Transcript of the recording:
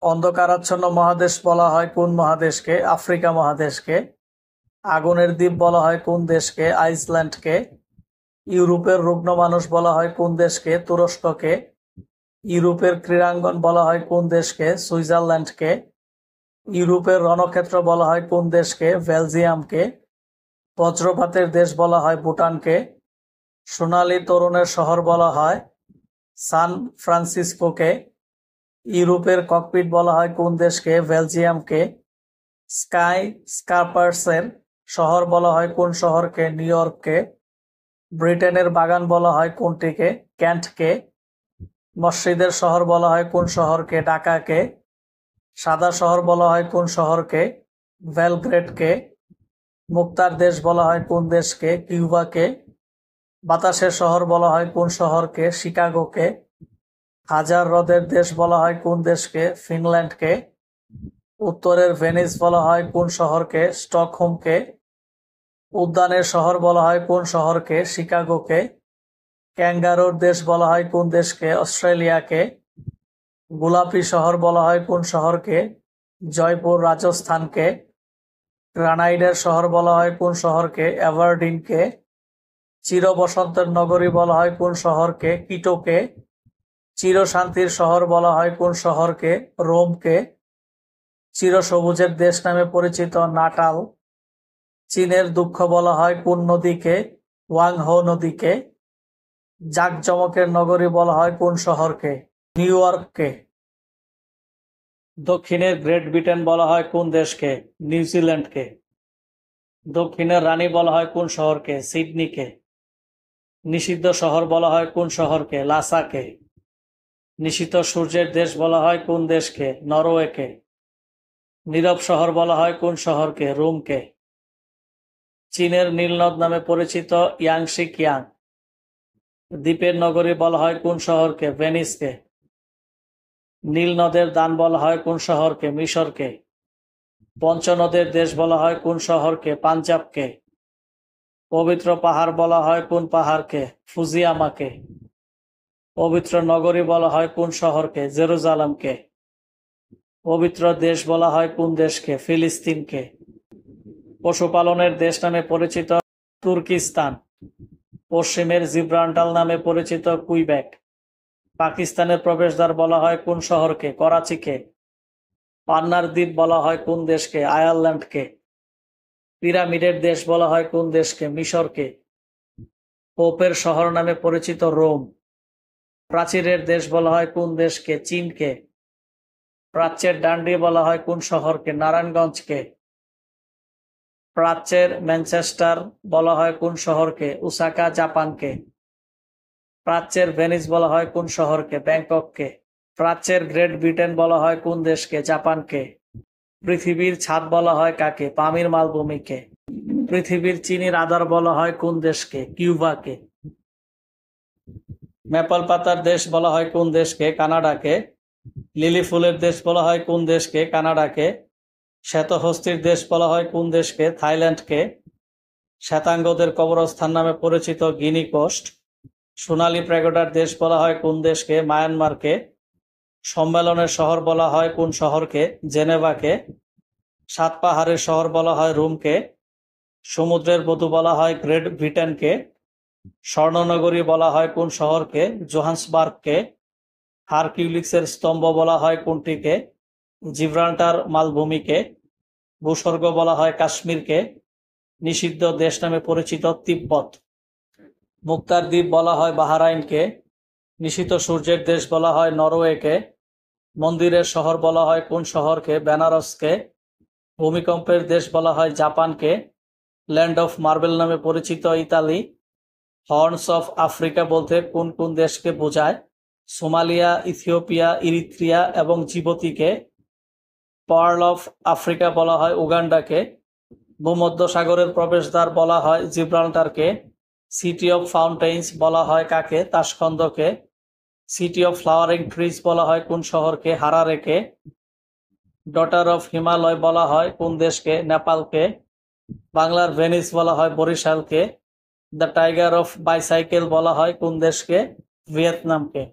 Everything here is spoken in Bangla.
অন্ধকারাচ্ছন্ন মহাদেশ বলা হয় কোন মহাদেশকে? আফ্রিকা মহাদেশকে। আগুনের দ্বীপ বলা হয় কোন দেশকে? আইসল্যান্ডকে। ইউরোপের রুগ্ন মানুষ বলা হয় কোন দেশকে? তুরস্ককে। ইউরোপের ক্রীড়াঙ্গন বলা হয় কোন দেশকে? সুইজারল্যান্ডকে। ইউরোপের রণক্ষেত্র বলা হয় কোন দেশকে? বেলজিয়ামকে। বজ্রপাতের দেশ বলা হয় ভুটানকে। সোনালী তরুণের শহর বলা হয় সান ফ্রান্সিসকোকে। ইউরোপের ককপিট বলা হয় কোন দেশকে? বেলজিয়ামকে। স্কাই স্কার্পার্সের শহর বলা হয় কোন শহরকে? নিউ ইয়র্ককে। ব্রিটেনের বাগান বলা হয় কোনটিকে? ক্যান্টকে। মসজিদের শহর বলা হয় কোন শহরকে? ঢাকাকে। সাদা শহর বলা হয় কোন শহরকে? বেলগ্রেডকে। মুক্তার দেশ বলা হয় কোন দেশকে? কিউবাকে। বাতাসের শহর বলা হয় কোন শহরকে? শিকাগোকে। হাজার হ্রদের দেশ বলা হয় কোন দেশকে? ফিনল্যান্ডকে। উত্তরের ভেনিস বলা হয় কোন শহরকে? স্টকহোমকে। উদ্যানের শহর বলা হয় কোন শহরকে? শিকাগোকে। ক্যাঙ্গারুর দেশ বলা হয় কোন দেশকে? অস্ট্রেলিয়াকে। গোলাপি শহর বলা হয় কোন শহরকে? জয়পুর রাজস্থানকে। গ্রানাইটের শহর বলা হয় কোন শহরকে? অ্যাবারডিনকে। চির বসন্তের নগরী বলা হয় কোন শহরকে? কিটোকে। চিরশান্তির শহর বলা হয় কোন শহরকে? রোমকে। চিরসবুজের দেশ নামে পরিচিত নাটাল। চীনের দুঃখ বলা হয় কোন নদীকে? ওয়াংহো নদীকে। জাঁকজমকের নগরী বলা হয় কোন শহরকে? নিউ ইয়র্ককে। দক্ষিণের গ্রেট ব্রিটেন বলা হয় কোন দেশকে? নিউজিল্যান্ডকে। দক্ষিণের রানী বলা হয় কোন শহরকে? সিডনিকে। নিষিদ্ধ শহর বলা হয় কোন শহরকে? লাসাকে। নিশীথ সূর্যের দেশ বলা হয় কোন দেশকে? নরওয়েকে। নীরব শহর বলা হয় কোন শহরকে? রোমকে। চীনের নীলনদ নামে পরিচিত ইয়াংশি কিয়াং। দ্বীপের নগরী বলা হয় কোন শহরকে? ভেনিসকে। নীল নদের দান বলা হয় কোন শহরকে? মিশরকে। পঞ্চনদের দেশ বলা হয় কোন শহরকে? পাঞ্জাবকে। পবিত্র পাহাড় বলা হয় কোন পাহাড়কে? ফুজিয়ামাকে। পবিত্র নগরী বলা হয় কোন শহরকে? জেরুজালেমকে। পবিত্র দেশ বলা হয় কোন দেশকে? ফিলিস্তিনকে। পশুপালনের দেশ নামে পরিচিত তুর্কিস্তান। পশ্চিমের জিব্রাল্টার নামে পরিচিত কুইবেক। পাকিস্তানের প্রবেশদ্বার বলা হয় কোন শহরকে? করাচিকে। পান্নার দ্বীপ বলা হয় কোন দেশকে? আয়ারল্যান্ডকে। পিরামিডের দেশ বলা হয় কোন দেশকে? মিশরকে। পোপের শহর নামে পরিচিত রোম। প্রাচীরের দেশ বলা হয় কোন দেশকে? চীনকে। প্রাচ্যের ডান্ডি বলা হয় কোন শহরকে? নারায়ণগঞ্জকে। প্রাচ্যের ম্যানচেস্টার বলা হয় কোন শহরকে? ওসাকা জাপানকে। প্রাচ্যের ভেনিস বলা হয় কোন শহরকে? ব্যাংকককে। প্রাচ্যের গ্রেট ব্রিটেন বলা হয় কোন দেশকে? জাপানকে। পৃথিবীর ছাদ বলা হয় কাকে? পামির মালভূমিকে। পৃথিবীর চিনির আধার বলা হয় কোন দেশকে? কিউবাকে। মেপল পাতার দেশ বলা হয় কোন দেশকে? কানাডাকে। লিলি ফুলের দেশ বলা হয় কোন দেশকে? কানাডাকে। শ্বেতহস্তির দেশ বলা হয় কোন দেশকে? থাইল্যান্ডকে। শ্বেতাঙ্গদের কবরস্থান নামে পরিচিত গিনি কোস্ট। সোনালী প্যাগোডার দেশ বলা হয় কোন দেশকে? মায়ানমারকে। সম্মেলনের শহর বলা হয় কোন শহরকে? জেনেভাকে। সাত পাহাড়ের শহর বলা হয় রোমকে। সমুদ্রের বধূ বলা হয় গ্রেট ব্রিটেনকে। স্বর্ণনগরী বলা হয় কোন শহরকে? জোহান্সবার্গকে। হারকিউলিক্সের স্তম্ভ বলা হয় কোনটিকে? জিব্রাল্টার মালভূমিকে। ভূস্বর্গ বলা হয় কাশ্মীরকে। নিষিদ্ধ দেশ নামে পরিচিত তিব্বত। মুক্তার দ্বীপ বলা হয় বাহরাইনকে। নিষিদ্ধ সূর্যের দেশ বলা হয় নরওয়েকে। মন্দিরের শহর বলা হয় কোন শহরকে? বেনারসকে। ভূমিকম্পের দেশ বলা হয় জাপানকে। ল্যান্ড অফ মার্বেল নামে পরিচিত ইতালি। হর্নস অফ আফ্রিকা বলতে কোন কোন দেশকে বোঝায়? সোমালিয়া, ইথিওপিয়া, ইরিত্রিয়া এবং জিবুতিকে। পার্ল অফ আফ্রিকা বলা হয় উগান্ডাকে। ভূমধ্যসাগরের প্রবেশদ্বার বলা হয় জিব্রাল্টারকে। সিটি অফ ফাউন্টেইনস বলা হয় কাকে? তাশখন্দকে। সিটি অফ ফ্লাওয়ারিং ট্রিজ বলা হয় কোন শহরকে? হারারেকে। ডটার অফ হিমালয় বলা হয় কোন দেশকে? নেপালকে। বাংলার ভেনিস বলা হয় বরিশালকে। দ্য টাইগার অফ বাইসাইকেল বলা হয় কোন দেশকে? ভিয়েতনামকে।